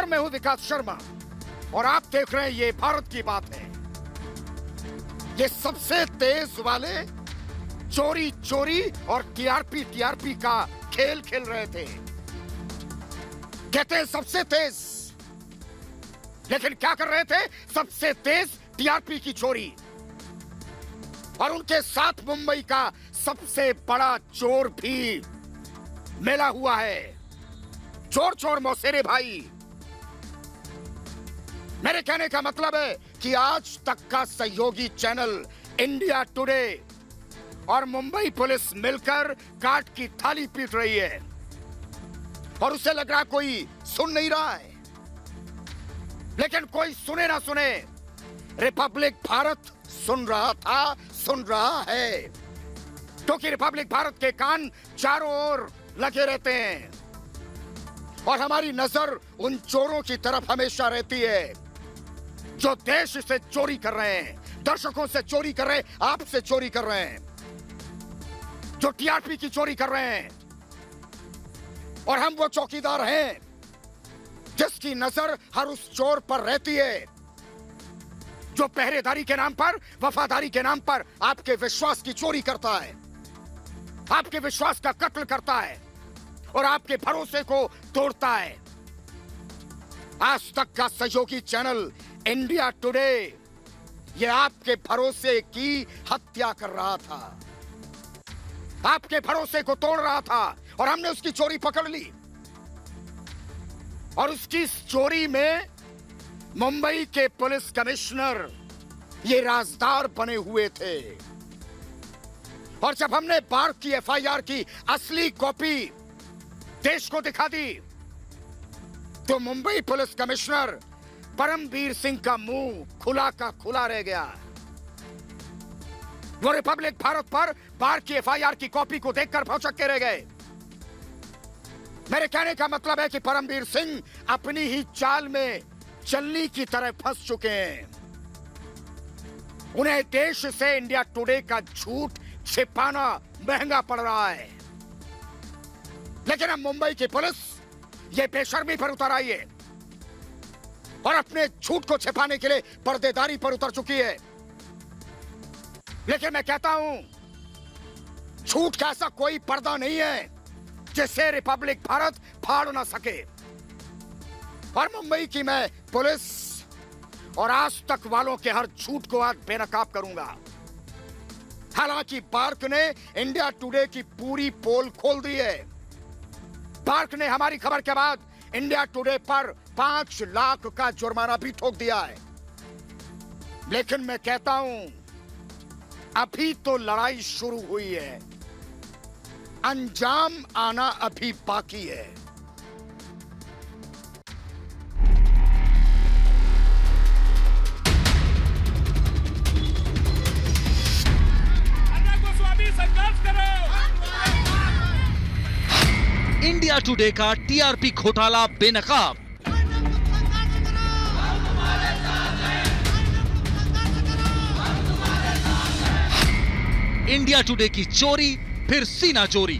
नमस्कार, मैं हूं विकास शर्मा और आप देख रहे हैं ये भारत की बात है। ये सबसे तेज वाले चोरी चोरी और टीआरपी का खेल खेल रहे थे। कहते हैं सबसे तेज, लेकिन क्या कर रहे थे? सबसे तेज टीआरपी की चोरी। और उनके साथ मुंबई का सबसे बड़ा चोर भी मिला हुआ है। चोर चोर मौसेरे भाई। मेरे कहने का मतलब है कि आज तक का सहयोगी चैनल इंडिया टुडे और मुंबई पुलिस मिलकर काट की थाली पीट रही है और उसे लग रहा कोई सुन नहीं रहा है। लेकिन कोई सुने ना सुने, रिपब्लिक भारत सुन रहा था, सुन रहा है, क्योंकि रिपब्लिक भारत के कान चारों ओर लगे रहते हैं और हमारी नजर उन चोरों की तरफ हमेशा रहती है जो देश से चोरी कर रहे हैं, दर्शकों से चोरी कर रहे हैं, आपसे चोरी कर रहे हैं, जो टीआरपी की चोरी कर रहे हैं। और हम वो चौकीदार हैं जिसकी नजर हर उस चोर पर रहती है जो पहरेदारी के नाम पर, वफादारी के नाम पर आपके विश्वास की चोरी करता है, आपके विश्वास का कत्ल करता है और आपके भरोसे को तोड़ता है। आज तक का सहयोगी चैनल इंडिया टुडे ये आपके भरोसे की हत्या कर रहा था, आपके भरोसे को तोड़ रहा था और हमने उसकी चोरी पकड़ ली। और उसकी इस चोरी में मुंबई के पुलिस कमिश्नर ये राजदार बने हुए थे। और जब हमने बार्क की एफआईआर की असली कॉपी देश को दिखा दी तो मुंबई पुलिस कमिश्नर परमवीर सिंह का मुंह खुला का खुला रह गया। वो रिपब्लिक भारत पर बार्क की एफआईआर की कॉपी को देखकर भौचक्के के रह गए। मेरे कहने का मतलब है कि परमवीर सिंह अपनी ही चाल में चलनी की तरह फंस चुके हैं। उन्हें देश से इंडिया टुडे का झूठ छिपाना महंगा पड़ रहा है। लेकिन अब मुंबई की पुलिस ये बेशर्मी पर उतर आई है और अपने झूठ को छिपाने के लिए पर्देदारी पर उतर चुकी है। लेकिन मैं कहता हूं, झूठ का ऐसा कोई पर्दा नहीं है जिसे रिपब्लिक भारत फाड़ ना सके। और मुंबई की मैं पुलिस और आज तक वालों के हर झूठ को आज बेनकाब करूंगा। हालांकि बार्क ने इंडिया टुडे की पूरी पोल खोल दी है। बार्क ने हमारी खबर के बाद इंडिया टुडे पर 5 लाख का जुर्माना भी ठोक दिया है। लेकिन मैं कहता हूं, अभी तो लड़ाई शुरू हुई है, अंजाम आना अभी बाकी है। इंडिया टुडे का टीआरपी घोटाला बेनकाब। इंडिया टुडे की चोरी फिर सीना चोरी।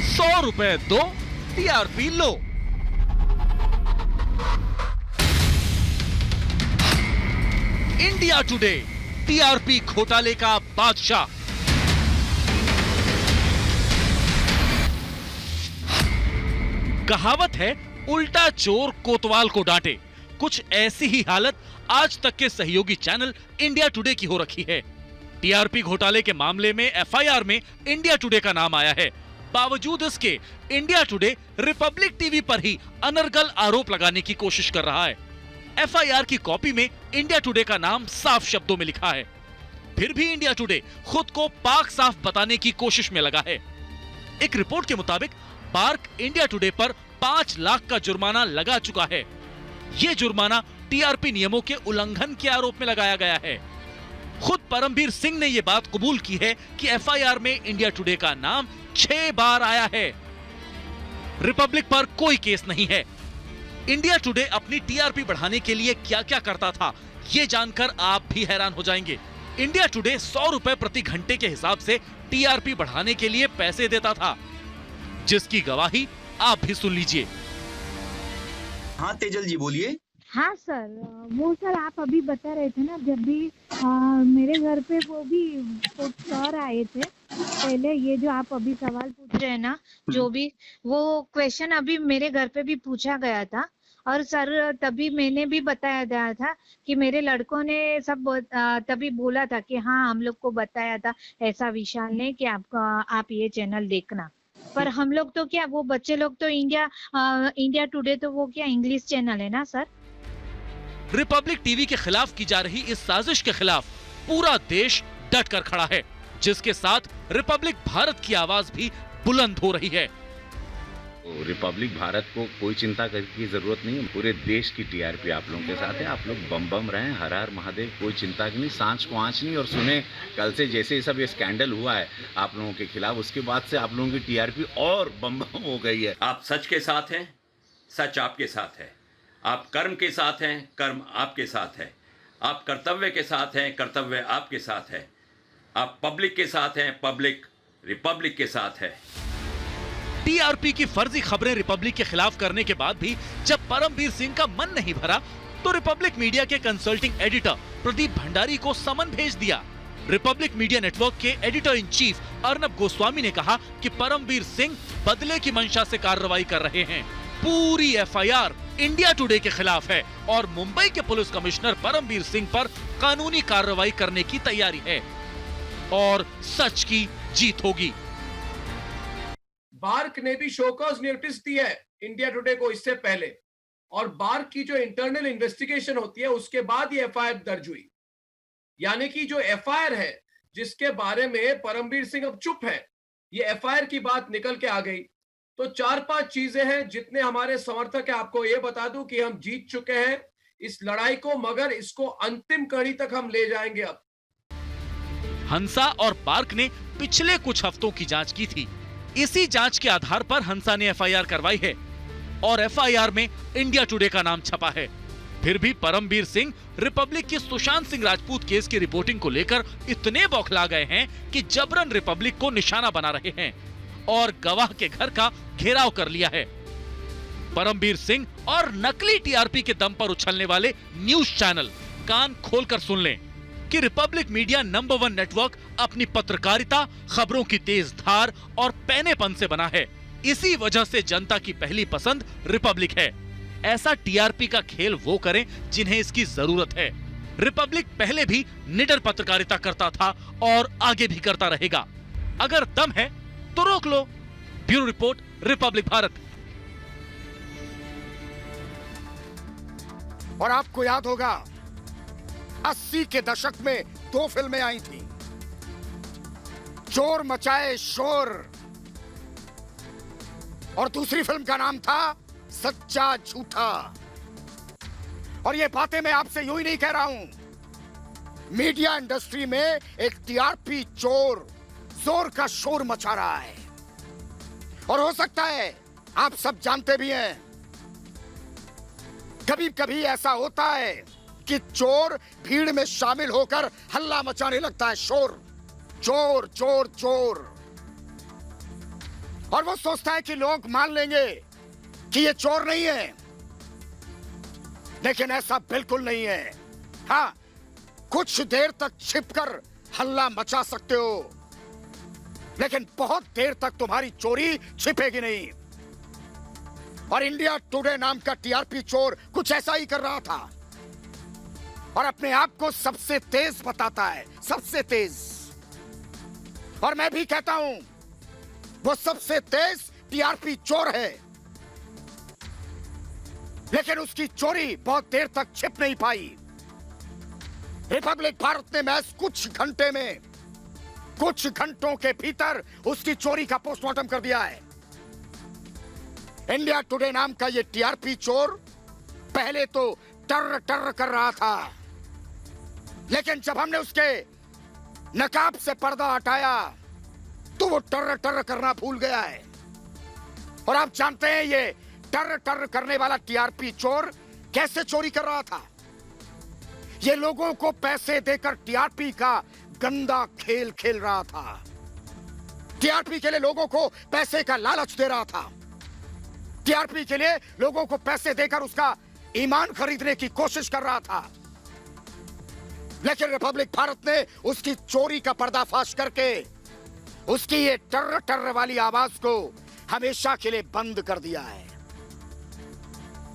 ₹100 दो, टीआरपी लो। इंडिया टुडे टीआरपी घोटाले का बादशाह। कहावत है, उल्टा चोर कोतवाल को डांटे। कुछ ऐसी ही हालत आज तक के सहयोगी चैनल इंडिया टुडे की हो रखी है। टीआरपी घोटाले के मामले में एफआईआर में इंडिया टुडे का नाम आया है। बावजूद इसके इंडिया टुडे रिपब्लिक टीवी पर ही अनर्गल आरोप लगाने की कोशिश कर रहा है। एफआईआर की कॉपी में इंडिया टुडे का नाम साफ शब्दों में लिखा है। फिर भी इंडिया टुडे खुद को पाक साफ बताने की कोशिश में लगा है। एक रिपोर्ट के मुताबिक बार्क इंडिया टुडे पर 5 लाख का जुर्माना लगा चुका है। यह जुर्माना टीआरपी नियमों के उल्लंघन के आरोप में लगाया गया है। खुद परमवीर सिंह ने यह बात कबूल की है कि एफआईआर में इंडिया टुडे का नाम 6 बार आया है। रिपब्लिक पर कोई केस नहीं है। इंडिया टुडे अपनी टीआरपी बढ़ाने के लिए क्या क्या करता था, यह जानकर आप भी हैरान हो जाएंगे। इंडिया टुडे ₹100 प्रति घंटे के हिसाब से टीआरपी बढ़ाने के लिए पैसे देता था, जिसकी गवाही आप भी सुन लीजिए। हाँ तेजल जी बोलिए। हाँ सर, वो सर आप अभी बता रहे थे ना, जब भी मेरे घर पे वो भी सर आए थे पहले, ये जो आप अभी सवाल पूछ रहे हैं ना, जो भी वो क्वेश्चन अभी मेरे घर पे भी पूछा गया था, और सर तभी मैंने भी बताया गया था कि मेरे लड़कों ने सब तभी बोला था कि हाँ हम लोग को बताया था ऐसा विशाल ने कि आप ये चैनल देखना। पर हम लोग तो क्या, वो बच्चे लोग तो इंडिया टुडे तो वो क्या इंग्लिश चैनल है ना सर। रिपब्लिक टीवी के खिलाफ की जा रही इस साजिश के खिलाफ पूरा देश डट कर खड़ा है, जिसके साथ रिपब्लिक भारत की आवाज भी बुलंद हो रही है। तो रिपब्लिक भारत को कोई चिंता करने की जरूरत नहीं है। पूरे देश की टीआरपी आप लोगों के साथ है। आप लोग बम बम रहें, हर हर महादेव, कोई चिंता की नहीं, सांच को आंच नहीं। और सुने, कल से जैसे ही सब ये स्कैंडल हुआ है आप लोगों के खिलाफ, उसके बाद से आप लोगों की टीआरपी और बम बम हो गई है। आप सच के साथ हैं, सच आपके साथ है। आप कर्म के साथ हैं, कर्म आपके साथ है। आप कर्तव्य के साथ हैं, कर्तव्य आपके साथ है। आप पब्लिक के साथ हैं, पब्लिक रिपब्लिक के साथ है। टीआरपी की फर्जी खबरें रिपब्लिक के खिलाफ करने के बाद भी जब परमवीर सिंह का मन नहीं भरा, तो रिपब्लिक मीडिया के कंसल्टिंग एडिटर प्रदीप भंडारी को समन भेज दिया। रिपब्लिक मीडिया नेटवर्क के editor in chief Arnab Goswami ने कहा कि परमवीर सिंह बदले की मंशा से कार्रवाई कर रहे हैं। पूरी एफआईआर इंडिया टुडे के खिलाफ है और मुंबई के पुलिस कमिश्नर परमवीर सिंह पर कानूनी कार्रवाई करने की तैयारी है और सच की जीत होगी। बार्क ने भी शोकॉज नोटिस दी है इंडिया टुडे को इससे पहले, और बार्क की जो इंटरनल इन्वेस्टिगेशन होती है उसके बाद ये एफआईआर दर्ज हुई। यानी कि जो एफआईआर है जिसके बारे में परमवीर सिंह अब चुप है, ये एफआईआर की बात निकल के आ गई। तो 4-5 चीजें हैं जितने हमारे समर्थक है, आपको ये बता दूं कि हम जीत चुके हैं इस लड़ाई को, मगर इसको अंतिम कड़ी तक हम ले जाएंगे। अब हंसा और बार्क ने पिछले कुछ हफ्तों की जांच की थी। इसी जांच के आधार पर हंसा ने एफआईआर करवाई है और एफआईआर में इंडिया टुडे का नाम छपा है। फिर भी परमवीर सिंह रिपब्लिक की सुशांत सिंह राजपूत केस की रिपोर्टिंग को लेकर इतने बौखला गए हैं कि जबरन रिपब्लिक को निशाना बना रहे हैं और गवाह के घर का घेराव कर लिया है। परमवीर सिंह और नकली टीआरपी के दम पर उछलने वाले न्यूज चैनल कान खोलकर सुन लें कि रिपब्लिक मीडिया नंबर 1 नेटवर्क अपनी पत्रकारिता, खबरों की तेज धार और पैनेपन से बना है। इसी वजह से जनता की पहली पसंद रिपब्लिक है। ऐसा टीआरपी का खेल वो करें जिन्हें इसकी जरूरत है। रिपब्लिक पहले भी निडर पत्रकारिता करता था और आगे भी करता रहेगा। अगर दम है तो रोक लो। Bureau report, republic Bharat. और आपको याद होगा 80 के दशक में 2 फिल्में आई थी, चोर मचाए शोर, और दूसरी फिल्म का नाम था सच्चा झूठा। और ये बातें मैं आपसे यूं ही नहीं कह रहा हूं। मीडिया इंडस्ट्री में एक टीआरपी चोर जोर का शोर मचा रहा है, और हो सकता है आप सब जानते भी हैं, कभी कभी ऐसा होता है कि चोर भीड़ में शामिल होकर हल्ला मचाने लगता है, शोर, चोर चोर चोर, और वो सोचता है कि लोग मान लेंगे कि ये चोर नहीं है। लेकिन ऐसा बिल्कुल नहीं है। हाँ, कुछ देर तक छिपकर हल्ला मचा सकते हो, लेकिन बहुत देर तक तुम्हारी चोरी छिपेगी नहीं। और इंडिया टुडे नाम का टीआरपी चोर कुछ ऐसा ही कर रहा था, और अपने आप को सबसे तेज बताता है, सबसे तेज। और मैं भी कहता हूं वो सबसे तेज टीआरपी चोर है, लेकिन उसकी चोरी बहुत देर तक छिप नहीं पाई। रिपब्लिक भारत ने महज कुछ घंटों के भीतर उसकी चोरी का पोस्टमार्टम कर दिया है। इंडिया टुडे नाम का ये टीआरपी चोर पहले तो टर टर कर रहा था, लेकिन जब हमने उसके नकाब से पर्दा हटाया तो वो टर टर करना भूल गया है। और आप जानते हैं ये टर टर करने वाला टीआरपी चोर कैसे चोरी कर रहा था? ये लोगों को पैसे देकर टीआरपी का गंदा खेल खेल रहा था। टीआरपी के लिए लोगों को पैसे का लालच दे रहा था, टीआरपी के लिए लोगों को पैसे देकर उसका ईमान खरीदने की कोशिश कर रहा था। लेकिन रिपब्लिक भारत ने उसकी चोरी का पर्दाफाश करके उसकी ये टर्र टर्र वाली आवाज को हमेशा के लिए बंद कर दिया है।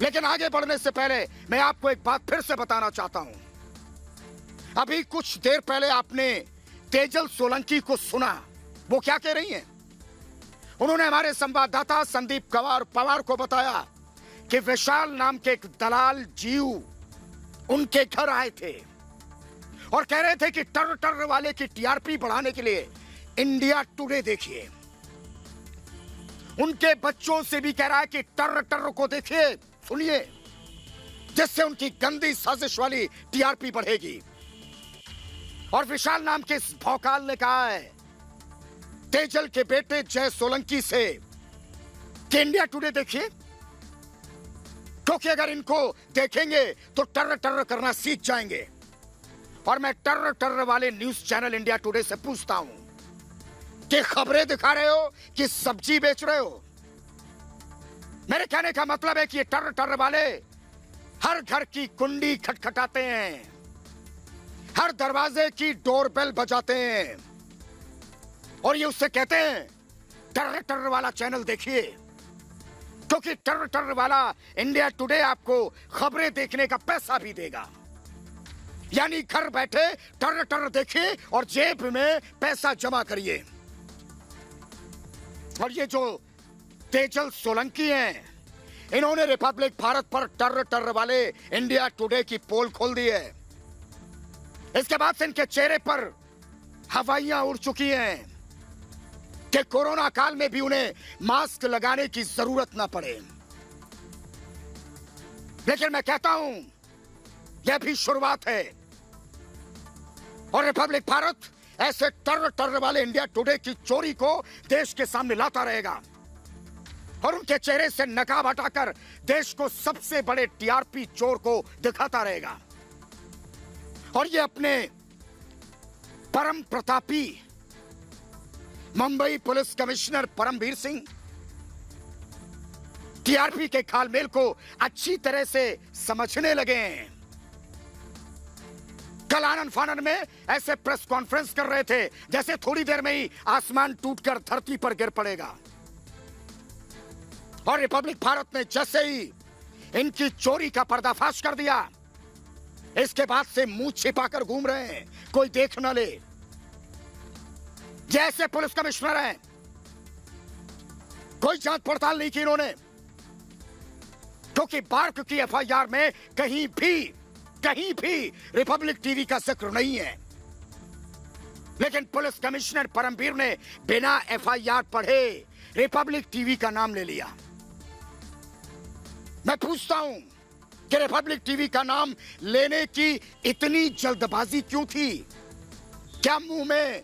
लेकिन आगे बढ़ने से पहले मैं आपको एक बात फिर से बताना चाहता हूं। अभी कुछ देर पहले आपने तेजल सोलंकी को सुना, वो क्या कह रही हैं? उन्होंने हमारे संवाददाता संदीप पवार को बताया कि विशाल नाम के एक दलाल जीव उनके घर आए थे और कह रहे थे कि टर्र टर्र वाले की टीआरपी बढ़ाने के लिए इंडिया टुडे देखिए। उनके बच्चों से भी कह रहा है कि टर्र टर्र को देखिए, सुनिए, जिससे उनकी गंदी साजिश वाली टीआरपी बढ़ेगी। और विशाल नाम के इस भौकाल ने कहा है तेजल के बेटे जय सोलंकी से कि इंडिया टुडे देखिए, क्योंकि अगर इनको देखेंगे तो टर्र टर्र करना सीख जाएंगे। और मैं टर्र टर्र वाले न्यूज चैनल इंडिया टुडे से पूछता हूं कि खबरें दिखा रहे हो कि सब्जी बेच रहे हो? मेरे कहने का मतलब है कि ये टर्र टर्र वाले हर घर की कुंडी खटखटाते हैं, हर दरवाजे की डोरबेल बजाते हैं और ये उससे कहते हैं टर्र टर्र वाला चैनल देखिए, क्योंकि टर्र टर्र वाला इंडिया टुडे आपको खबरें देखने का पैसा भी देगा। यानी घर बैठे टर्र टर्र देखिए और जेब में पैसा जमा करिए। और ये जो तेजल सोलंकी हैं, इन्होंने रिपब्लिक भारत पर टर्र टर्र वाले इंडिया टुडे की पोल खोल दी है। इसके बाद से इनके चेहरे पर हवाइयां उड़ चुकी हैं कि कोरोना काल में भी उन्हें मास्क लगाने की जरूरत ना पड़े। लेकिन मैं कहता हूं यह भी शुरुआत है और रिपब्लिक भारत ऐसे टर्र टर्र वाले इंडिया टुडे की चोरी को देश के सामने लाता रहेगा और उनके चेहरे से नकाब हटाकर देश को सबसे बड़े टीआरपी चोर को दिखाता रहेगा। और ये अपने परम प्रतापी Mumbai police commissioner Paramvir Singh TRP के खालमेल को अच्छी तरह से समझने लगे हैं। कल आनन फानन में ऐसे प्रेस कॉन्फ्रेंस कर रहे थे जैसे थोड़ी देर में ही आसमान टूटकर धरती पर गिर पड़ेगा। और रिपब्लिक भारत ने जैसे ही इनकी चोरी का पर्दाफाश कर दिया, इसके बाद से मुंह छिपाकर घूम रहे हैं, कोई देख न ले। जैसे पुलिस कमिश्नर हैं, कोई जांच पड़ताल नहीं की इन्होंने, क्योंकि बार्क की एफआईआर में कहीं भी रिपब्लिक टीवी का जिक्र नहीं है। लेकिन पुलिस कमिश्नर परमवीर ने बिना एफआईआर पढ़े रिपब्लिक टीवी का नाम ले लिया। मैं पूछता हूं कि रिपब्लिक टीवी का नाम लेने की इतनी जल्दबाजी क्यों थी? क्या मुंह में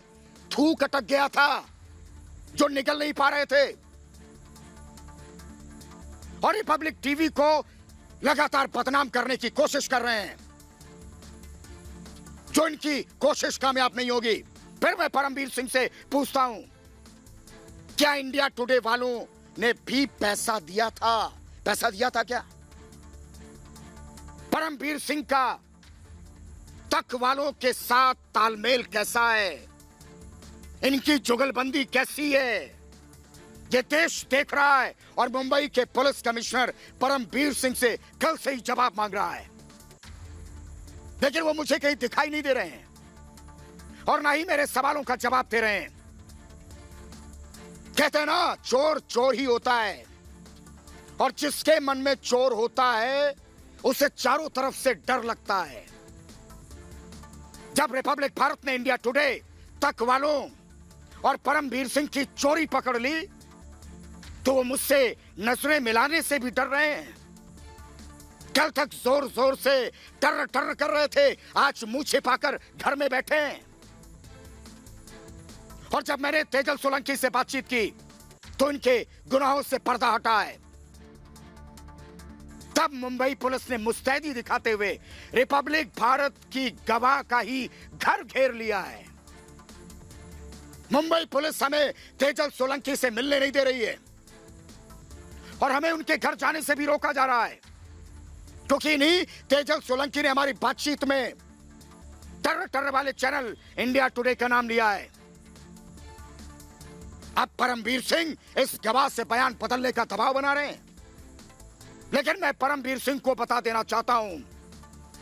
थूक अटक गया था जो निकल नहीं पा रहे थे? और रिपब्लिक टीवी को लगातार बदनाम करने की कोशिश कर रहे हैं, जो इनकी कोशिश कामयाब नहीं होगी। फिर मैं परमवीर सिंह से पूछता हूं, क्या इंडिया टुडे वालों ने भी पैसा दिया था? पैसा दिया था क्या? परमवीर सिंह का तक वालों के साथ तालमेल कैसा है? इनकी जुगलबंदी कैसी है? ये देश देख रहा है और मुंबई के पुलिस कमिश्नर परमवीर सिंह से कल से ही जवाब मांग रहा है। लेकिन वो मुझे कहीं दिखाई नहीं दे रहे हैं और ना ही मेरे सवालों का जवाब दे रहे हैं। कहते हैं ना, चोर चोर ही होता है और जिसके मन में चोर होता है उसे चारों तरफ से डर लगता है। जब रिपब्लिक भारत ने इंडिया टुडे तक वालों और परमवीर सिंह की चोरी पकड़ ली तो वो मुझसे नजरें मिलाने से भी डर रहे हैं। कल तक जोर जोर से टर्र टर्र कर रहे थे, आज मुंह छिपाकर घर में बैठे हैं। और जब मैंने तेजल सोलंकी से बातचीत की तो इनके गुनाहों से पर्दा हटा है। तब मुंबई पुलिस ने मुस्तैदी दिखाते हुए रिपब्लिक भारत की गवाह का ही घर घेर लिया है। मुंबई पुलिस हमें तेजल सोलंकी से मिलने नहीं दे रही है और हमें उनके घर जाने से भी रोका जा रहा है, क्योंकि नहीं तेजल सोलंकी ने हमारी बातचीत में टर वाले चैनल इंडिया टुडे का नाम लिया है। अब परमवीर सिंह इस गवाह से बयान बदलने का दबाव बना रहे हैं, लेकिन मैं परमवीर सिंह को बता देना चाहता हूं,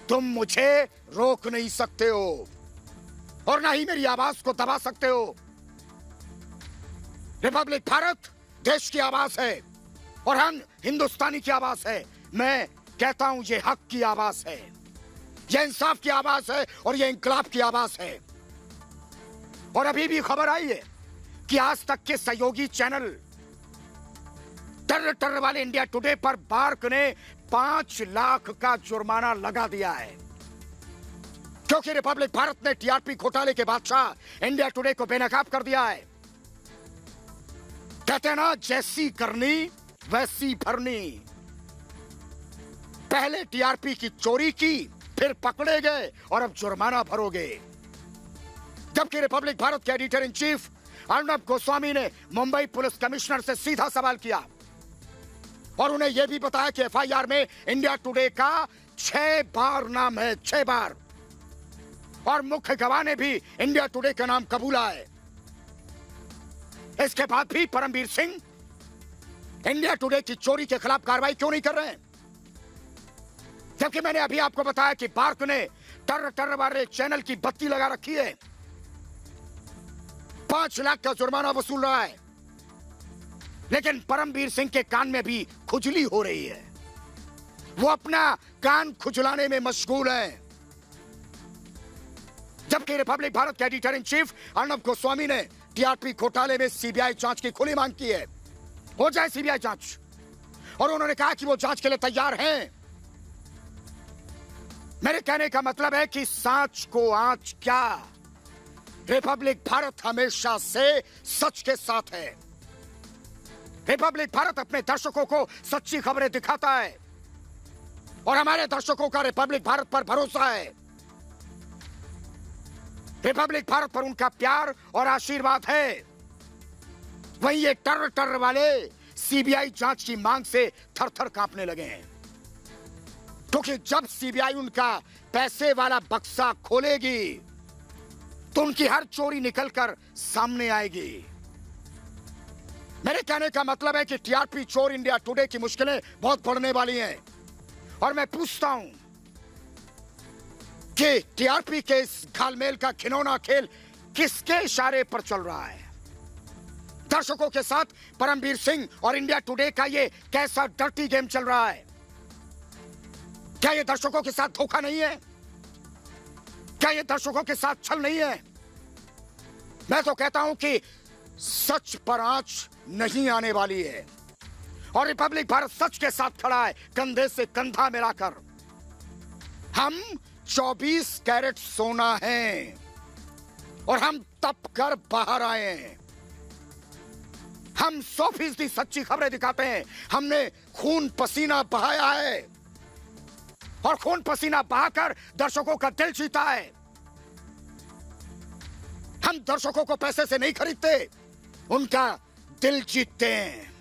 तुम मुझे रोक नहीं सकते हो और ना ही मेरी आवाज को दबा सकते हो। रिपब्लिक भारत देश की आवाज है और हम हिंदुस्तानी की आवाज है। मैं कहता हूं ये हक की आवाज है, ये इंसाफ की आवाज है और ये इंकलाब की आवाज है। और अभी भी खबर आई है कि आज तक के सहयोगी चैनल टर वाले इंडिया टुडे पर बार्क ने 5 लाख का जुर्माना लगा दिया है, क्योंकि रिपब्लिक भारत ने टीआरपी घोटाले के बादशाह इंडिया टुडे को बेनकाब कर दिया है। कहते ना, जैसी करनी वैसी भरनी। पहले टीआरपी की चोरी की, फिर पकड़े गए और अब जुर्माना भरोगे। जबकि रिपब्लिक भारत के editor in chief Arnab Goswami ने मुंबई पुलिस कमिश्नर से सीधा सवाल किया और उन्हें यह भी बताया कि एफआईआर में इंडिया टुडे का 6 बार नाम है, 6 बार, और मुख्य गवाह ने भी इंडिया टुडे का नाम कबूला है। इसके बाद भी परमवीर सिंह इंडिया टुडे की चोरी के खिलाफ कार्रवाई क्यों नहीं कर रहे हैं? जबकि मैंने अभी आपको बताया कि बार्क ने टर वाले चैनल की बत्ती लगा रखी है, 5 लाख का जुर्माना वसूल रहा है, लेकिन परमवीर सिंह के कान में भी खुजली हो रही है। वो अपना कान खुजलाने में मशगूल हैं। जबकि रिपब्लिक भारत के editor in chief Arnab Goswami ने टीआरपी घोटाले में सीबीआई जांच की खुली मांग की है। हो जाए सीबीआई जांच, और उन्होंने कहा कि वो जांच के लिए तैयार हैं। मेरे कहने का मतलब है कि सांच को आंच क्या, रिपब्लिक भारत हमेशा से सच के साथ है। रिपब्लिक भारत अपने दर्शकों को सच्ची खबरें दिखाता है और हमारे दर्शकों का रिपब्लिक भारत पर भरोसा है। रिपब्लिक भारत पर उनका प्यार और आशीर्वाद है। वहीं ये टर वाले सीबीआई जांच की मांग से थर-थर कांपने लगे हैं, क्योंकि जब सीबीआई उनका पैसे वाला बक्सा खोलेगी तो उनकी हर चोरी निकलकर सामने आएगी। मेरे कहने का मतलब है कि टीआरपी चोर इंडिया टुडे की मुश्किलें बहुत बढ़ने वाली हैं, और मैं पूछता हूं कि टीआरपी के इस घालमेल का खिलौना खेल किसके इशारे पर चल रहा है? दर्शकों के साथ परमवीर सिंह और इंडिया टुडे का ये कैसा डर्टी गेम चल रहा है? क्या ये दर्शकों के साथ धोखा नहीं है? क्या ये दर्शकों के साथ छल नहीं है? मैं तो कहता हूं कि सच पर आंच नहीं आने वाली है, और रिपब्लिक भारत सच के साथ खड़ा है, कंधे से कंधा मिलाकर। हम 24 कैरेट सोना हैं और हम तप कर बाहर आए हैं। हम 100% सच्ची खबरें दिखाते हैं। हमने खून पसीना बहाया है और खून पसीना बहाकर दर्शकों का दिल जीता है। हम दर्शकों को पैसे से नहीं खरीदते, उनका दिल जीतते हैं,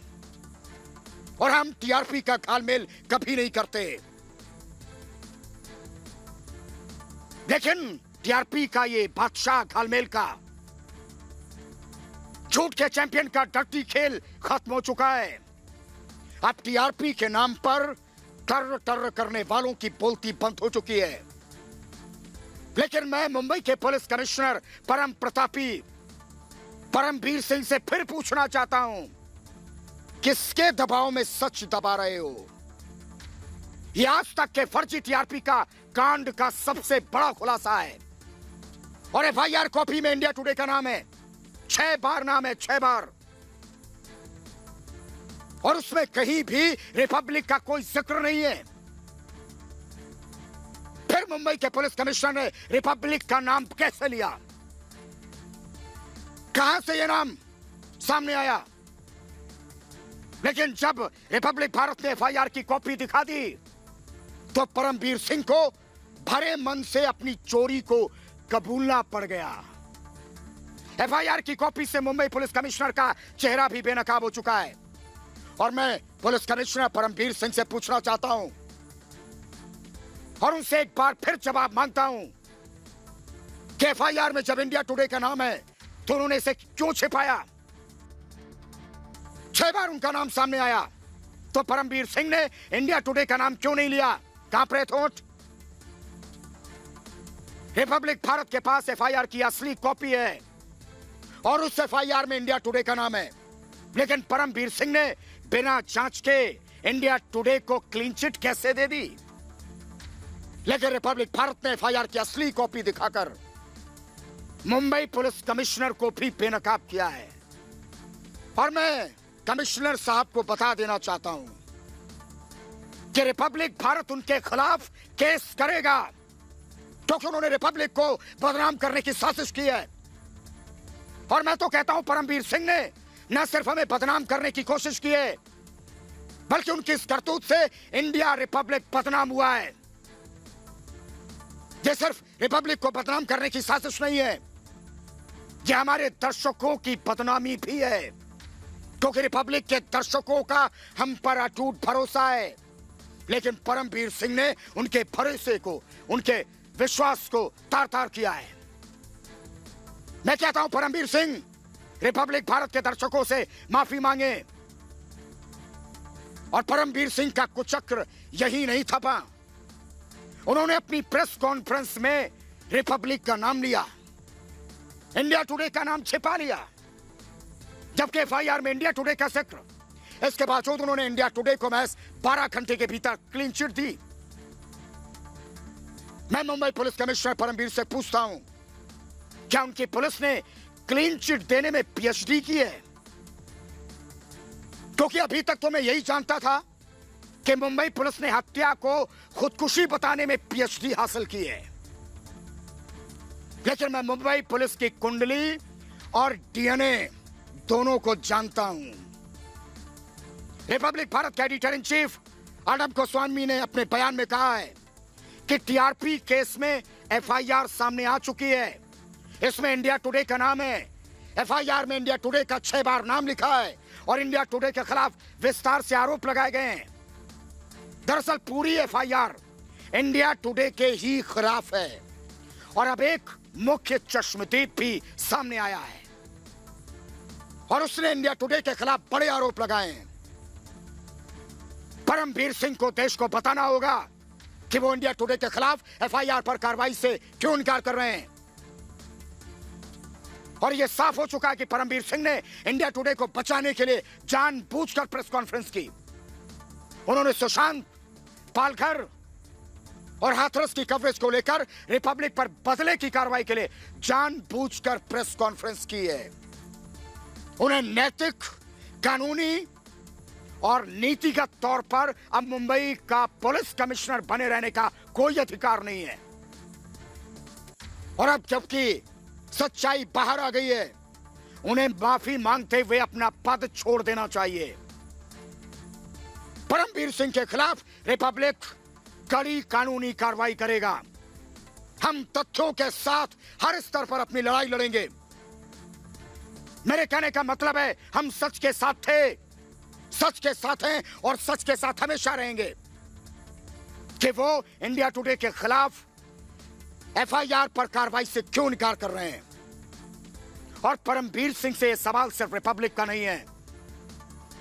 और हम टीआरपी का घालमेल कभी नहीं करते। लेकिन टीआरपी का ये बादशाह घालमेल का, झूठ के चैंपियन का डर्टी खेल खत्म हो चुका है। अब टीआरपी के नाम पर टर करने वालों की बोलती बंद हो चुकी है। लेकिन मैं मुंबई के पुलिस कमिश्नर परम प्रतापी परमवीर सिंह से फिर पूछना चाहता हूं, किसके दबाव में सच दबा रहे हो? ये आज तक के फर्जी टीआरपी का कांड का सबसे बड़ा खुलासा है, और एफआईआर कॉपी में इंडिया टुडे का नाम है, 6 बार नाम है, 6 बार, और उसमें कहीं भी रिपब्लिक का कोई जिक्र नहीं है। फिर मुंबई के पुलिस कमिश्नर ने रिपब्लिक का नाम कैसे लिया? कहां से यह नाम सामने आया? लेकिन जब रिपब्लिक भारत ने एफआईआर की कॉपी दिखा दी तो परमवीर सिंह को भरे मन से अपनी चोरी को कबूलना पड़ गया। एफआईआर की कॉपी से मुंबई पुलिस कमिश्नर का चेहरा भी बेनकाब हो चुका है। और मैं पुलिस कमिश्नर परमबीर सिंह से पूछना चाहता हूं और उनसे एक बार फिर जवाब मांगता हूं कि एफआईआर में जब इंडिया टुडे का नाम है तो उन्होंने इसे क्यों छिपाया? 6 बार उनका नाम सामने आया तो परमबीर सिंह ने इंडिया टुडे का नाम क्यों नहीं लिया? कहां पर थोट? रिपब्लिक भारत के पास एफआईआर की असली कॉपी है और उस एफआईआर में इंडिया टुडे का नाम है, लेकिन परमबीर सिंह ने बिना जांच के इंडिया टुडे को क्लीन चिट कैसे दे दी? लेकिन रिपब्लिक भारत ने एफआईआर की असली कॉपी दिखाकर मुंबई पुलिस कमिश्नर को भी बेनकाब किया है। और मैं कमिश्नर साहब को बता देना चाहता हूं कि रिपब्लिक भारत उनके खिलाफ केस करेगा क्योंकि उन्होंने रिपब्लिक को बदनाम करने की साजिश की है। और मैं तो कहता हूं परमबीर सिंह ने न सिर्फ हमें बदनाम करने की कोशिश की है बल्कि उनकी इस करतूत से इंडिया रिपब्लिक बदनाम हुआ है। ये सिर्फ रिपब्लिक को बदनाम करने की साजिश नहीं है, ये हमारे दर्शकों की बदनामी भी है क्योंकि रिपब्लिक के दर्शकों का हम पर अटूट भरोसा है। लेकिन परमबीर सिंह ने उनके भरोसे को, उनके विश्वास को तार-तार किया है। मैं कहता हूं परमबीर सिंह रिपब्लिक भारत के दर्शकों से माफी मांगे। और परमबीर सिंह का कुचक्र यही नहीं थपा, उन्होंने अपनी प्रेस कॉन्फ्रेंस में रिपब्लिक का नाम लिया, इंडिया टुडे का नाम छिपा लिया, जबकि एफआईआर में इंडिया टुडे का जिक्र। इसके बावजूद उन्होंने इंडिया टुडे को महज 12 घंटे के भीतर क्लीन चिट दी। मैं मुंबई पुलिस कमिश्नर परमबीर से पूछता हूं, क्या उनकी पुलिस ने क्लीन चिट देने में पीएचडी की है? क्योंकि अभी तक तो मैं यही जानता था कि मुंबई पुलिस ने हत्या को खुदकुशी बताने में पीएचडी हासिल की है। लेकिन मैं मुंबई पुलिस की कुंडली और डीएनए दोनों को जानता हूं। रिपब्लिक भारत के editor in chief Adam Goswami ने अपने बयान में कहा है कि टीआरपी केस में एफआईआर सामने आ चुकी है, इसमें इंडिया टुडे का नाम है। एफआईआर में इंडिया टुडे का 6 बार नाम लिखा है और इंडिया टुडे के खिलाफ विस्तार से आरोप लगाए गए हैं। दरअसल पूरी एफआईआर इंडिया टुडे के ही खिलाफ है और अब एक मुख्य चश्मदीद भी सामने आया है और उसने इंडिया टुडे के खिलाफ बड़े आरोप लगाए हैं। परमबीर सिंह को देश को बताना होगा कि वो इंडिया टुडे के खिलाफ एफआईआर पर कार्रवाई से क्यों इनकार कर रहे हैं। और यह साफ हो चुका है कि परमबीर सिंह ने इंडिया टुडे को बचाने के लिए जानबूझकर प्रेस कॉन्फ्रेंस की। उन्होंने सुशांत, पालघर और हाथरस की कवरेज को लेकर रिपब्लिक पर बदले की कार्रवाई के लिए जानबूझकर प्रेस कॉन्फ्रेंस की है। उन्हें नैतिक, कानूनी और नीतिगत तौर पर अब मुंबई का पुलिस कमिश्नर बने रहने का कोई अधिकार नहीं है। और अब जबकि सच्चाई बाहर आ गई है, उन्हें माफी मांगते हुए अपना पद छोड़ देना चाहिए। परमबीर सिंह के खिलाफ रिपब्लिक कड़ी कानूनी कार्रवाई करेगा। हम तथ्यों के साथ हर स्तर पर अपनी लड़ाई लड़ेंगे। मेरे कहने का मतलब है हम सच के साथ थे, सच के साथ हैं और सच के साथ हमेशा रहेंगे। कि वो इंडिया टुडे के खिलाफ एफआईआर पर कार्रवाई से क्यों इनकार कर रहे हैं। और परमबीर सिंह से यह सवाल सिर्फ रिपब्लिक का नहीं है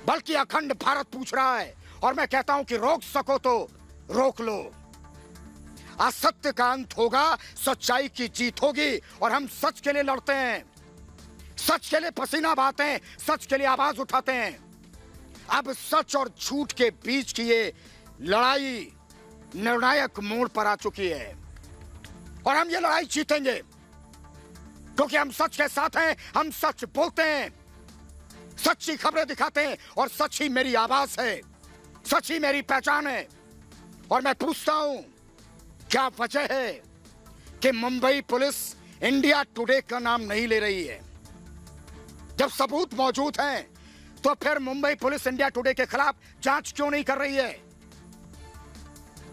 बल्कि अखंड भारत पूछ रहा है। और मैं कहता हूं कि रोक सको तो रोक लो। असत्य का अंत होगा, सच्चाई की जीत होगी और हम सच के लिए लड़ते हैं, सच के लिए पसीना बहाते हैं, सच के लिए आवाज उठाते हैं। अब सच और झूठ के बीच की ये लड़ाई निर्णायक मोड़ पर आ चुकी है और हम ये लड़ाई जीतेंगे क्योंकि हम सच के साथ हैं। हम सच बोलते हैं, सच्ची खबरें दिखाते हैं और सच ही मेरी आवाज है, सच ही मेरी पहचान है। और मैं पूछता हूं, क्या वजह है कि मुंबई पुलिस इंडिया टुडे का नाम नहीं ले रही है? जब सबूत मौजूद हैं तो फिर मुंबई पुलिस इंडिया टुडे के खिलाफ जांच क्यों नहीं कर रही है?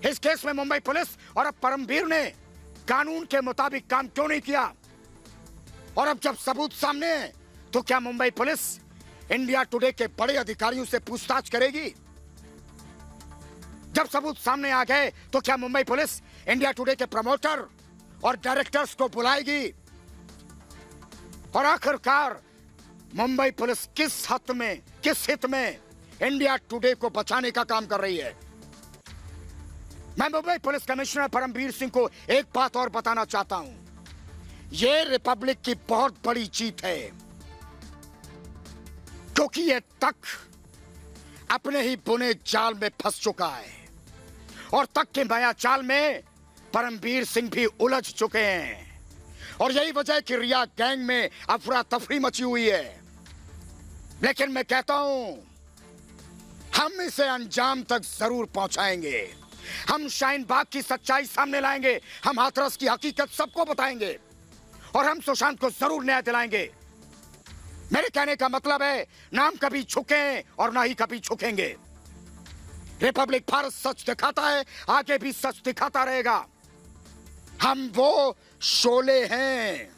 इस केस में मुंबई पुलिस और अब परमबीर ने कानून के मुताबिक काम क्यों नहीं किया? और अब जब सबूत सामने है तो क्या मुंबई पुलिस इंडिया टुडे के बड़े अधिकारियों से पूछताछ करेगी? जब सबूत सामने आ गए तो क्या मुंबई पुलिस इंडिया टुडे के प्रमोटर और डायरेक्टर्स को बुलाएगी? और आखिरकार मुंबई पुलिस किस हित में इंडिया टुडे को बचाने का काम कर रही है? मैं मुंबई पुलिस कमिश्नर परमबीर सिंह को एक बात और बताना चाहता हूं। यह रिपब्लिक की बहुत बड़ी जीत है, क्योंकि यह तक अपने ही बुने जाल में फंस चुका है और तक के माया जाल में परमबीर सिंह भी उलझ चुके हैं। और यही वजह कि रिया गैंग में अफरा तफरी मची हुई है। लेकिन मैं कहता हूं, हम इसे अंजाम तक जरूर पहुंचाएंगे। हम शाहीन बाग की सच्चाई सामने लाएंगे, हम हाथरस की हकीकत सबको बताएंगे और हम सुशांत को जरूर न्याय दिलाएंगे। मेरे कहने का मतलब है, ना हम कभी झुके और ना ही कभी झुकेंगे। रिपब्लिक भारत सच दिखाता है, आगे भी सच दिखाता रहेगा। हम वो शोले हैं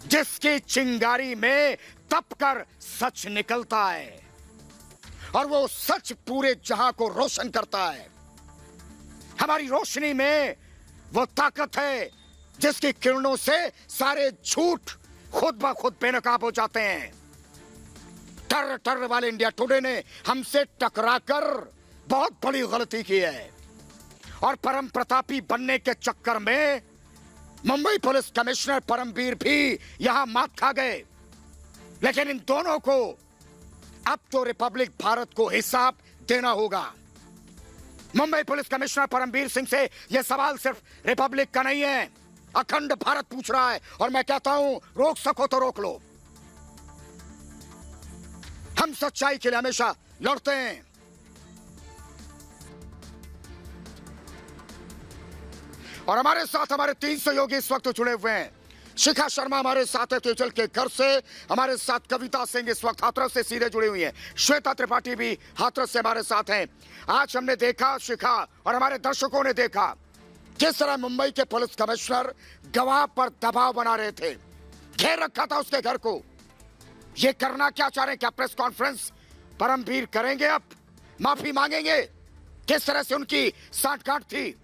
जिसकी चिंगारी में तपकर सच निकलता है और वो सच पूरे जहां को रोशन करता है। हमारी रोशनी में वो ताकत है जिसकी किरणों से सारे झूठ खुद ब खुद बेनकाब हो जाते हैं। टर टर वाले इंडिया टुडे ने हमसे टकराकर बहुत बड़ी गलती की है और परम प्रतापी बनने के चक्कर में मुंबई पुलिस कमिश्नर परमबीर भी यहां मात खा गए। लेकिन इन दोनों को अब तो रिपब्लिक भारत को हिसाब देना होगा। मुंबई पुलिस कमिश्नर परमबीर सिंह से यह सवाल सिर्फ रिपब्लिक का नहीं है, अखंड भारत पूछ रहा है। और मैं कहता हूं, रोक सको तो रोक लो। हम सच्चाई के लिए हमेशा लड़ते हैं। और हमारे साथ हमारे 3 सहयोगी इस वक्त जुड़े हुए हैं। शिखा शर्मा हमारे साथ है तेजल के घर से, हमारे साथ कविता सिंह इस वक्त हाथरस से सीधे जुड़ी हुई है, श्वेता त्रिपाठी भी हाथरस से हमारे साथ हैं। आज हमने देखा, शिखा और हमारे दर्शकों ने देखा, किस तरह मुंबई के पुलिस कमिश्नर गवाह पर दबाव बना रहे थे, घेर रखा था उसके घर को। ये करना क्या चाह रहे हैं? क्या प्रेस कॉन्फ्रेंस परमबीर करेंगे? अब माफी मांगेंगे? किस तरह से उनकी सांठगांठ थी?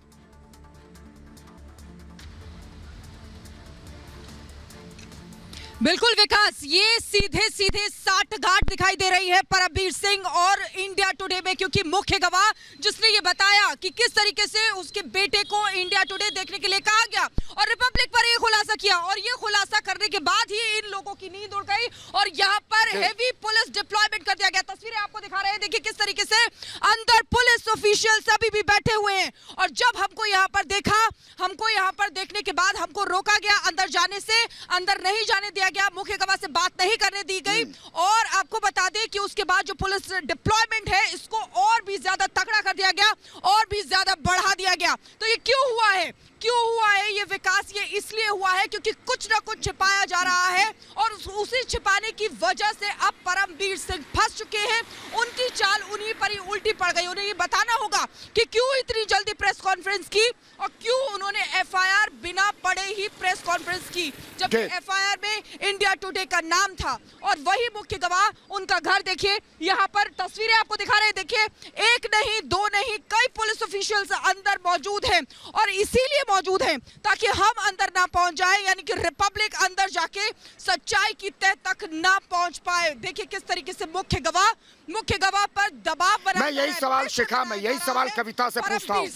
बिल्कुल विकास, ये सीधे सीधे साठगांठ दिखाई दे रही है परमबीर सिंह और इंडिया टुडे में, क्योंकि मुख्य गवाह जिसने ये बताया कि किस तरीके से उसके बेटे को इंडिया टुडे देखने के लिए कहा गया और रिपब्लिक पर ये खुलासा किया, और ये खुलासा करने के बाद ही इन लोगों की नींद उड़ गई और यहाँ पर हेवी पुलिस डिप्लॉयमेंट कर दिया गया। तस्वीरें आपको दिखा रहे हैं, देखिए किस तरीके से अंदर पुलिस ऑफिशियल्स अभी भी बैठे हुए हैं। और जब हमको यहाँ पर देखा, हमको यहाँ पर देखने के बाद हमको रोका गया अंदर जाने से, अंदर नहीं जाने दिया गया, मुख्य गवाह से बात नहीं करने दी गई। और आपको बता दें कि उसके बाद जो पुलिस डिप्लॉयमेंट है, इसको और भी ज्यादा तगड़ा कर दिया गया और भी ज्यादा बढ़ा दिया गया। तो ये क्यों हुआ है? क्यों हुआ है ये विकास? ये इसलिए हुआ है क्योंकि कुछ ना कुछ छिपाया जा रहा है और उसी छिपाने की वजह से अब परमबीर सिंह फंस चुके हैं। उनकी चाल उन्हीं पर ही उल्टी पड़ गई। उन्हें ये बताना होगा कि क्यों इतनी जल्दी प्रेस कॉन्फ्रेंस की और क्यों उन्होंने एफआईआर बिना पढ़े ही प्रेस कॉन्फ्रेंस की, जबकि एफआईआर में इंडिया टुडे का नाम था। और वही मुख्य गवाह, उनका घर देखिए, यहाँ पर तस्वीरें आपको दिखा रहे हैं। देखिए, एक नहीं, दो नहीं, कई पुलिस ऑफिशियल्स अंदर मौजूद हैं और इसीलिए मौजूद हैं ताकि हम अंदर ना पहुंच जाए, यानी कि रिपब्लिक अंदर जाके सच्चाई की तह तक ना पहुंच पाए। देखिए किस तरीके से मुख्य गवाह पर दबाव बना। मैं यही सवाल शिखा, मैं यही सवाल कविता से पूछता हूँ।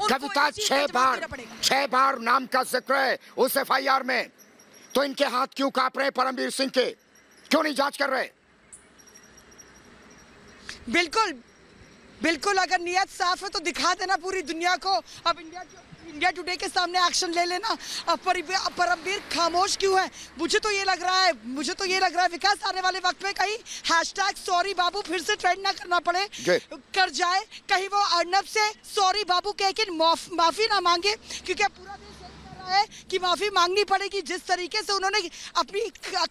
कविता 6 बार नाम का जिक्र है उस एफआईआर में, तो इनके हाथ क्यों कांप रहे हैं परमबीर सिंह के? क्यों नहीं जांच कर रहे? बिल्कुल, अगर नियत साफ है तो दिखा देना पूरी दुनिया को। अब इंडिया टुडे के सामने एक्शन ले लेना। अब परमबीर खामोश क्यों है? मुझे तो ये लग रहा है विकास, आने वाले वक्त में कहीं #सॉरी बाबू फिर से ट्रेंड ना करना पड़े, कर जाए, कहीं वो अर्नब से सॉरी बाबू कह के माफी ना मांगे, क्योंकि पूरा देश है कि माफी मांगनी पड़ेगी। जिस तरीके से उन्होंने अपनी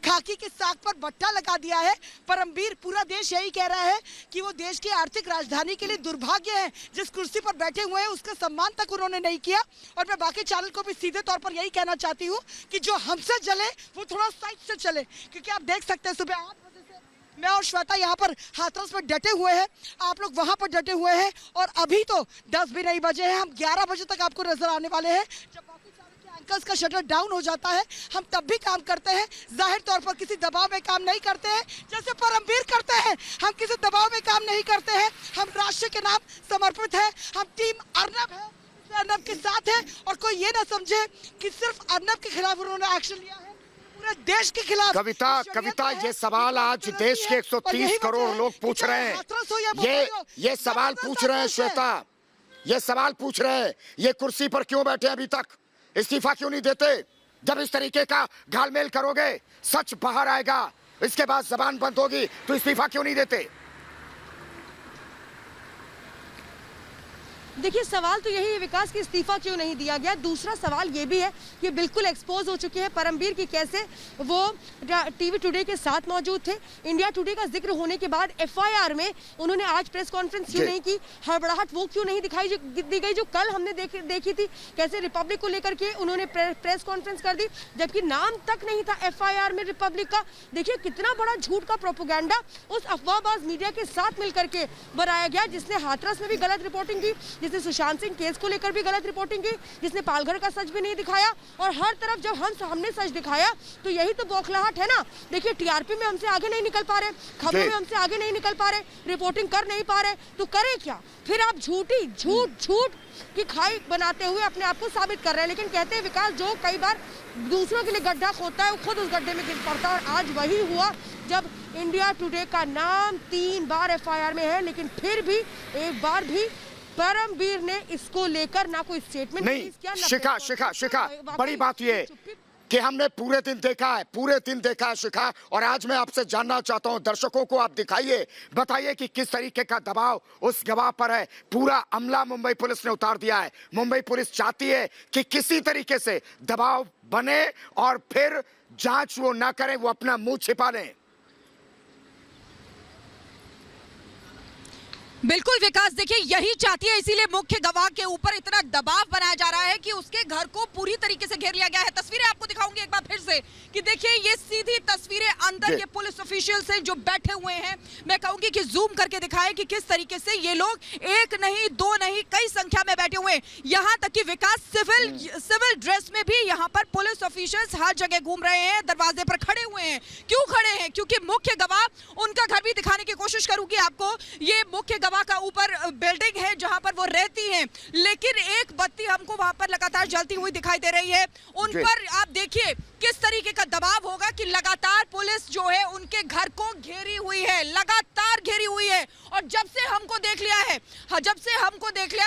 खाकी के साख पर बट्टा लगा दिया है, परमवीर, पूरा देश यही कह रहा है कि वो देश की आर्थिक राजधानी के लिए दुर्भाग्य है। जिस कुर्सी पर बैठे हुए हैं उसका सम्मान तक उन्होंने नहीं किया। और मैं बाकी चैनल को भी सीधे तौर पर यही कहना चाहती हूँ कि जो हमसे जले वो थोड़ा साइड से चले, क्योंकि आप देख सकते हैं सुबह 8 बजे से मैं और श्वेता यहाँ पर हाथरस में डटे हुए हैं, आप लोग वहाँ पर डटे हुए हैं, और अभी तो 10 भी नहीं बजे हैं। हम 11 बजे तक आपको नजर आने वाले हैं। जब बाकी चैनल के एंकर्स का शटर डाउन हो जाता है हम तब भी काम करते हैं। जाहिर तौर पर किसी दबाव में काम नहीं करते हैं, जैसे परमवीर करते हैं। हम किसी दबाव में काम नहीं करते हैं, हम राष्ट्र के नाम समर्पित है। हम टीम अर्नब है, अर्नब के साथ है, और कोई ये ना समझे कि सिर्फ अर्नब के खिलाफ उन्होंने एक्शन लिया है, पूरे देश के खिलाफ। कविता, ये सवाल आज देश के 130 करोड़ लोग पूछ रहे हैं। ये सवाल पूछ रहे हैं श्वेता, ये सवाल पूछ रहे हैं, ये कुर्सी पर क्यों बैठे अभी तक, इस्तीफा क्यों नहीं देते? जब इस तरीके का घालमेल करोगे सच बाहर आएगा, इसके बाद जबान बंद होगी, तो इस्तीफा क्यों नहीं देते? देखिए, सवाल तो यही है विकास की इस्तीफा क्यों नहीं दिया गया। दूसरा सवाल ये भी है कि बिल्कुल एक्सपोज हो चुके हैं परमवीर की, कैसे वो टीवी टुडे के साथ मौजूद थे। इंडिया टुडे का जिक्र होने के बाद एफआईआर में उन्होंने आज प्रेस कॉन्फ्रेंस क्यों नहीं की, हड़बड़ाहट वो क्यों नहीं दिखाई दी गई जो कल हमने देखी थी, कैसे रिपब्लिक को लेकर के उन्होंने प्रेस कॉन्फ्रेंस कर दी, जबकि नाम तक नहीं था एफआईआर में रिपब्लिक का। देखिए कितना बड़ा झूठ का प्रोपोगंडा उस अफवाहबाज मीडिया के साथ मिलकर के बनाया गया, जिसने हाथरस में भी गलत रिपोर्टिंग की, जिसने सुशांत सिंह केस को लेकर भी गलत रिपोर्टिंग की, जिसने पालघर का सच भी नहीं दिखाया, और हर तरफ जब हम सामने सच दिखाया तो यही तो बौखलाहट है ना। देखिए टीआरपी में हमसे आगे नहीं निकल पा रहे, खबरों में हमसे आगे नहीं निकल पा रहे, रिपोर्टिंग कर नहीं पा रहे, तो करें क्या? फिर आप झूठ की खाई बनाते हुए अपने आप को साबित कर रहे हैं। लेकिन कहते हैं विकास, जो कई बार दूसरों के लिए गड्ढा खोदता है वो खुद उस गड्ढे में गिर पड़ता है, और आज वही हुआ जब इंडिया टुडे का नाम 3 बार एफआईआर में है, लेकिन फिर भी एक बार भी परमवीर ने इसको लेकर ना कोई स्टेटमेंट नहीं शिखा, बड़ी बात ये कि हमने पूरे दिन देखा है शिखा, और आज मैं आपसे जानना चाहता हूं, दर्शकों को आप दिखाइए, बताइए कि किस तरीके का दबाव उस गवाह पर है। पूरा अमला मुंबई पुलिस ने उतार दिया है। मुंबई पुलिस चाहती है कि किसी तरीके से दबाव बने और फिर जांच वो ना करें, वो अपना मुंह छिपा लें। बिल्कुल विकास, देखिए यही चाहती है, इसीलिए मुख्य गवाह के ऊपर इतना दबाव बनाया जा रहा है कि उसके घर को पूरी तरीके से घेर लिया गया है। तस्वीरें आपको दिखाऊंगी एक बार फिर से कि देखिए ये सीधी तस्वीरें अंदर के पुलिस ऑफिशियल्स हैं जो बैठे हुए हैं। मैं कहूंगी कि जूम करके दिखाएं कि किस तरीके से ये लोग एक नहीं, दो नहीं, कई संख्या में बैठे हुए हैं। यहाँ तक कि विकास सिविल ड्रेस में भी यहाँ पर पुलिस ऑफिशियल्स हर जगह घूम रहे हैं, दरवाजे पर खड़े हुए हैं। क्यों खड़े हैं? क्योंकि मुख्य गवाह, उनका घर भी दिखाने की कोशिश करूंगी आपको, ये मुख्य गवाह का ऊपर बिल्डिंग है जहां पर वो रहती हैं, लेकिन एक बत्ती हमको वहां पर लगातार जलती हुई दिखाई दे रही है। उन पर आप देखिए किस तरीके का दबाव होगा कि लगातार पुलिस जो है उनके घर को घेरी हुई है, लगातार घेरी हुई है। और जब से हमको देख लिया है,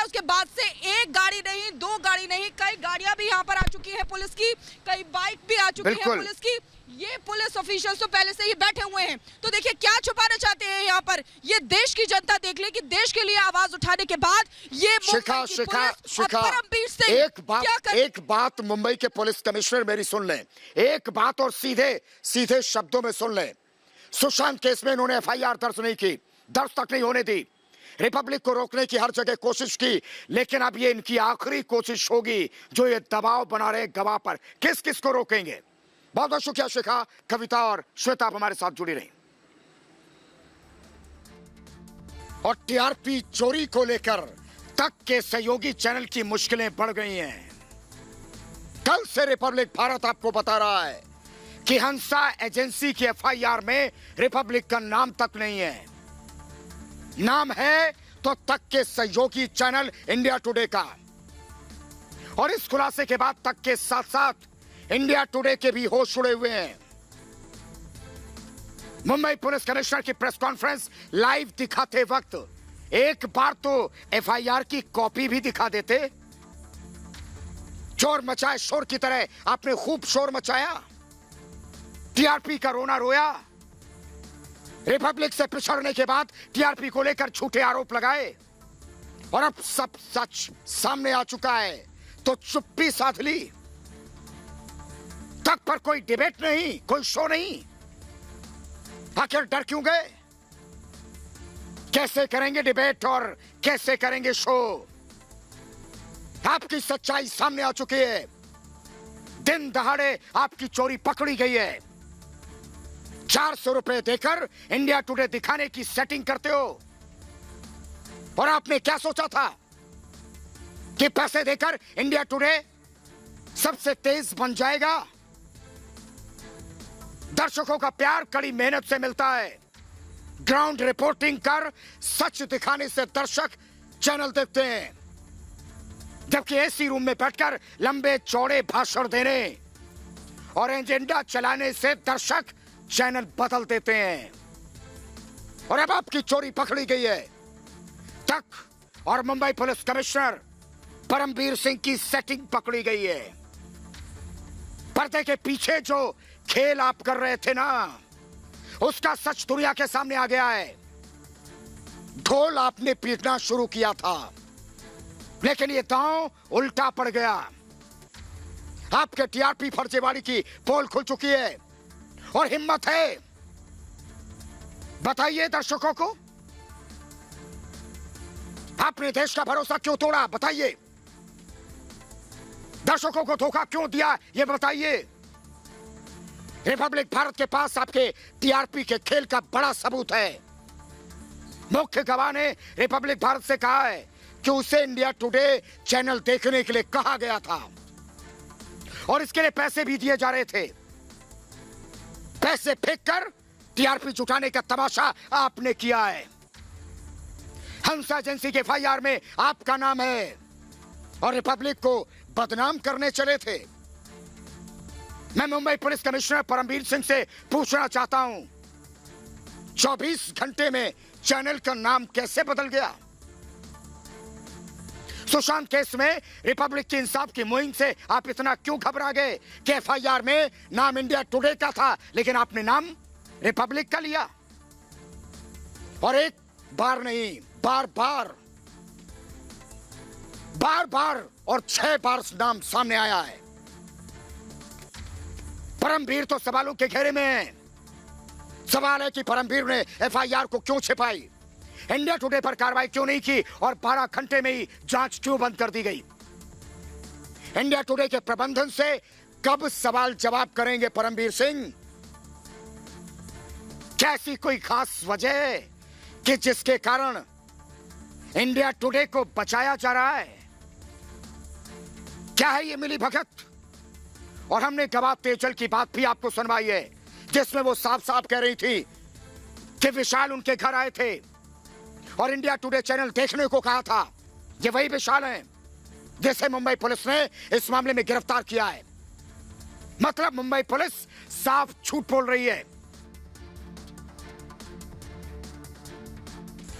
उसके बाद से एक गाड़ी नहीं, 2 गाड़ी नहीं, कई गाड़ियां भी यहाँ पर आ चुकी है पुलिस की, कई बाइक भी आ चुकी है पुलिस की। ये पुलिस ऑफिशियल्स तो पहले से ही बैठे हुए हैं। तो देखिए क्या छुपाना चाहते हैं यहाँ पर, ये देश की जनता देख ले कि देश के लिए आवाज उठाने के बाद ये एक बात मुंबई के पुलिस कमिश्नर मेरी सुन लें, एक बात और सीधे शब्दों में सुन लें। सुशांत केस में इन्होंने एफआईआर दर्ज नहीं की, दर्ज तक नहीं होने दी, रिपब्लिक को रोकने की हर जगह कोशिश की, लेकिन अब ये इनकी आखिरी कोशिश होगी जो ये दबाव बना रहे गवाह पर। किस किस को रोकेंगे? बहुत बहुत शुक्रिया शिखा, कविता और श्वेता, आप हमारे साथ जुड़ी रही। और टीआरपी चोरी को लेकर तक के सहयोगी चैनल की मुश्किलें बढ़ गई हैं। कल से रिपब्लिक भारत आपको बता रहा है कि हंसा एजेंसी की एफआईआर में रिपब्लिक का नाम तक नहीं है। नाम है तो तक के सहयोगी चैनल इंडिया टुडे का। और इस खुलासे के बाद तक के साथ साथ इंडिया टुडे के भी होश उड़े हुए हैं। मुंबई पुलिस कमिश्नर की प्रेस कॉन्फ्रेंस लाइव दिखाते वक्त एक बार तो एफआईआर की कॉपी भी दिखा देते। चोर मचाए शोर की तरह आपने खूब शोर मचाया, टीआरपी का रोना रोया, रिपब्लिक से पिछड़ने के बाद टीआरपी को लेकर झूठे आरोप लगाए, और अब सब सच सामने आ चुका है तो चुप्पी साध ली। तक पर कोई डिबेट नहीं, कोई शो नहीं। आखिर डर क्यों गए? कैसे करेंगे डिबेट और कैसे करेंगे शो? आपकी सच्चाई सामने आ चुकी है। दिन दहाड़े आपकी चोरी पकड़ी गई है। 400 रुपए देकर इंडिया टुडे दिखाने की सेटिंग करते हो। और आपने क्या सोचा था कि पैसे देकर इंडिया टुडे सबसे तेज बन जाएगा? दर्शकों का प्यार कड़ी मेहनत से मिलता है। ग्राउंड रिपोर्टिंग कर सच दिखाने से दर्शक चैनल देखते हैं, जबकि एसी रूम में बैठकर लंबे चौड़े भाषण देने और एजेंडा चलाने से दर्शक चैनल बदल देते हैं। और अब आपकी चोरी पकड़ी गई है। तक और मुंबई पुलिस कमिश्नर परमवीर सिंह की सेटिंग पकड़ी गई है। पर्दे के पीछे जो खेल आप कर रहे थे ना, उसका सच दुनिया के सामने आ गया है। ढोल आपने पीटना शुरू किया था, लेकिन ये दांव उल्टा पड़ गया। आपके टीआरपी फर्जीवाड़ी की पोल खुल चुकी है और हिम्मत है। बताइए दर्शकों को, आपने देश का भरोसा क्यों तोड़ा? बताइए। दर्शकों को धोखा क्यों दिया? ये बताइए। रिपब्लिक भारत के पास आपके टीआरपी के खेल का बड़ा सबूत है। मुख्य गवाह ने रिपब्लिक भारत से कहा है कि उसे इंडिया टुडे चैनल देखने के लिए कहा गया था और इसके लिए पैसे भी दिए जा रहे थे। पैसे फेंककर टीआरपी जुटाने का तमाशा आपने किया है। हंसा एजेंसी के एफआईआर में आपका नाम है और रिपब्लिक को बदनाम करने चले थे। मैं मुंबई पुलिस कमिश्नर परमवीर सिंह से पूछना चाहता हूं, 24 घंटे में चैनल का नाम कैसे बदल गया? सुशांत केस में रिपब्लिक की इंसाफ की मुहिम से आप इतना क्यों घबरा गए कि एफआईआर में नाम इंडिया टुडे का था, लेकिन आपने नाम रिपब्लिक का लिया? और एक बार नहीं, बार बार और 6 बार नाम सामने आया है। परमवीर तो सवालों के घेरे में है। सवाल है कि परमवीर ने एफआईआर को क्यों छिपाई, इंडिया टुडे पर कार्रवाई क्यों नहीं की और 12 घंटे में ही जांच क्यों बंद कर दी गई? इंडिया टुडे के प्रबंधन से कब सवाल जवाब करेंगे परमवीर सिंह? क्या ऐसी कोई खास वजह है कि जिसके कारण इंडिया टुडे को बचाया जा रहा है? क्या है ये मिली भगत? और हमने गवाह तेजल की बात भी आपको सुनवाई है, जिसमें वो साफ साफ कह रही थी कि विशाल उनके घर आए थे और इंडिया टुडे चैनल देखने को कहा था। ये वही विशाल हैं जिसे मुंबई पुलिस ने इस मामले में गिरफ्तार किया है। मतलब मुंबई पुलिस साफ झूठ बोल रही है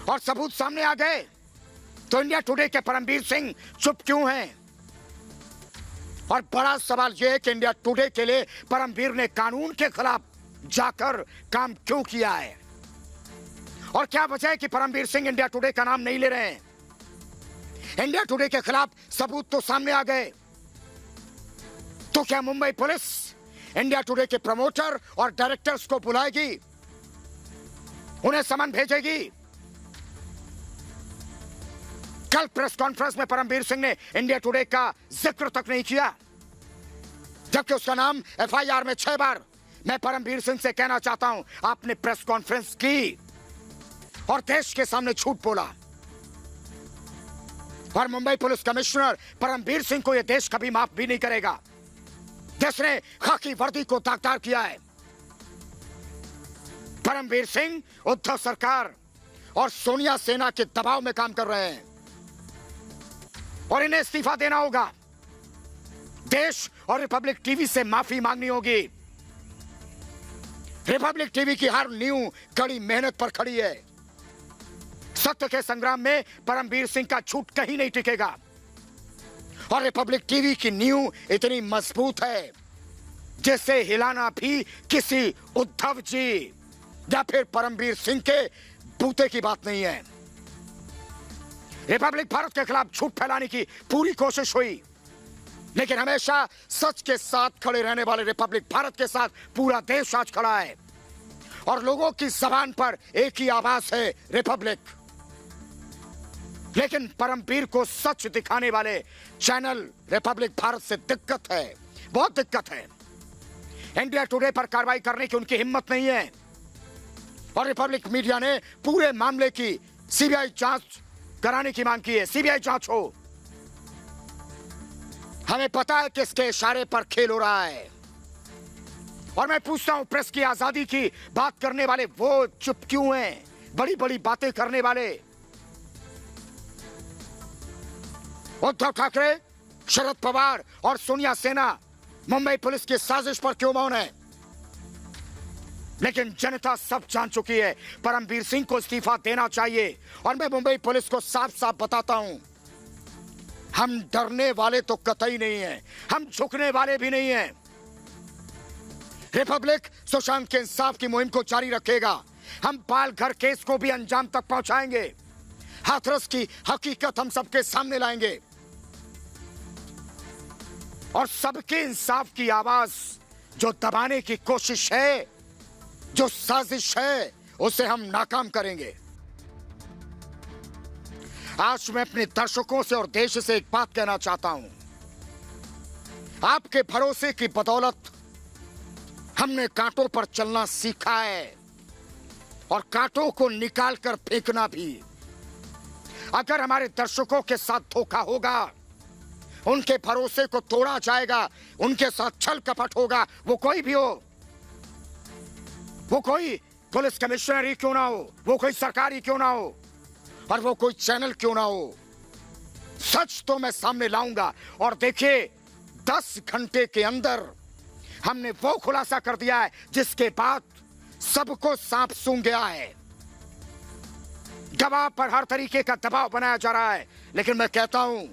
और सबूत सामने आ गए। तो इंडिया टुडे के परमवीर सिंह चुप क्यों हैं? और बड़ा सवाल यह है कि इंडिया टुडे के लिए परमवीर ने कानून के खिलाफ जाकर काम क्यों किया है? और क्या वजह है कि परमवीर सिंह इंडिया टुडे का नाम नहीं ले रहे हैं? इंडिया टुडे के खिलाफ सबूत तो सामने आ गए। तो क्या मुंबई पुलिस इंडिया टुडे के प्रमोटर और डायरेक्टर्स को बुलाएगी, उन्हें समन भेजेगी? कल प्रेस कॉन्फ्रेंस में परमवीर सिंह ने इंडिया टुडे का जिक्र तक नहीं किया, जबकि उसका नाम एफआईआर में 6 बार। मैं परमवीर सिंह से कहना चाहता हूं, आपने प्रेस कॉन्फ्रेंस की और देश के सामने झूठ बोला। और मुंबई पुलिस कमिश्नर परमवीर सिंह को यह देश कभी माफ भी नहीं करेगा, जिसने खाकी वर्दी को दागदार किया है। परमवीर सिंह उद्धव सरकार और सोनिया सेना के दबाव में काम कर रहे हैं और इन्हें इस्तीफा देना होगा। देश और रिपब्लिक टीवी से माफी मांगनी होगी। रिपब्लिक टीवी की हर नींव कड़ी मेहनत पर खड़ी है। सत्य के संग्राम में परमवीर सिंह का झूठ कहीं नहीं टिकेगा और रिपब्लिक टीवी की नींव इतनी मजबूत है जिसे हिलाना भी किसी उद्धव जी या फिर परमवीर सिंह के बूते की बात नहीं है। रिपब्लिक भारत के खिलाफ झूठ फैलाने की पूरी कोशिश हुई, लेकिन हमेशा सच के साथ खड़े रहने वाले रिपब्लिक भारत के साथ पूरा देश आज खड़ा है और लोगों की जबान पर एक ही आवाज है, रिपब्लिक। लेकिन परमवीर को सच दिखाने वाले चैनल रिपब्लिक भारत से दिक्कत है, बहुत दिक्कत है। इंडिया टुडे पर कार्रवाई करने की उनकी हिम्मत नहीं है और रिपब्लिक मीडिया ने पूरे मामले की सीबीआई जांच कराने की मांग की है। सीबीआई जांच हो। हमें पता है किसके इशारे पर खेल हो रहा है और मैं पूछता हूं, प्रेस की आजादी की बात करने वाले वो चुप क्यों हैं? बड़ी बड़ी बातें करने वाले उद्धव ठाकरे, शरद पवार और सोनिया सेना मुंबई पुलिस की साजिश पर क्यों मौन है? लेकिन जनता सब जान चुकी है, परमवीर सिंह को इस्तीफा देना चाहिए। और मैं मुंबई पुलिस को साफ साफ बताता हूं, हम डरने वाले तो कतई नहीं हैं, हम झुकने वाले भी नहीं हैं। रिपब्लिक सुशांत के इंसाफ की मुहिम को जारी रखेगा। हम पाल घर केस को भी अंजाम तक पहुंचाएंगे। हाथरस की हकीकत हम सबके सामने लाएंगे और सबके इंसाफ की आवाज जो दबाने की कोशिश है, जो साजिश है, उसे हम नाकाम करेंगे। आज मैं अपने दर्शकों से और देश से एक बात कहना चाहता हूं। आपके भरोसे की बदौलत हमने कांटों पर चलना सीखा है और कांटों को निकाल कर फेंकना भी। अगर हमारे दर्शकों के साथ धोखा होगा, उनके भरोसे को तोड़ा जाएगा, उनके साथ छल कपट होगा, वो कोई भी हो, वो कोई पुलिस कमिश्नर ही क्यों ना हो, वो कोई सरकारी क्यों ना हो और वो कोई चैनल क्यों ना हो, सच तो मैं सामने लाऊंगा। और देखिए, 10 घंटे के अंदर हमने वो खुलासा कर दिया है जिसके बाद सबको सांप सूंघ गया है। गवाह पर हर तरीके का दबाव बनाया जा रहा है, लेकिन मैं कहता हूं,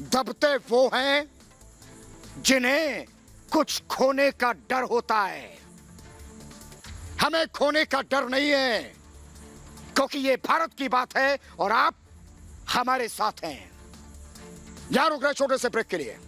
दबते वो हैं जिन्हें कुछ खोने का डर होता है। हमें खोने का डर नहीं है, क्योंकि ये भारत की बात है और आप हमारे साथ हैं। यार रुक रहे छोटे से ब्रेक के लिए।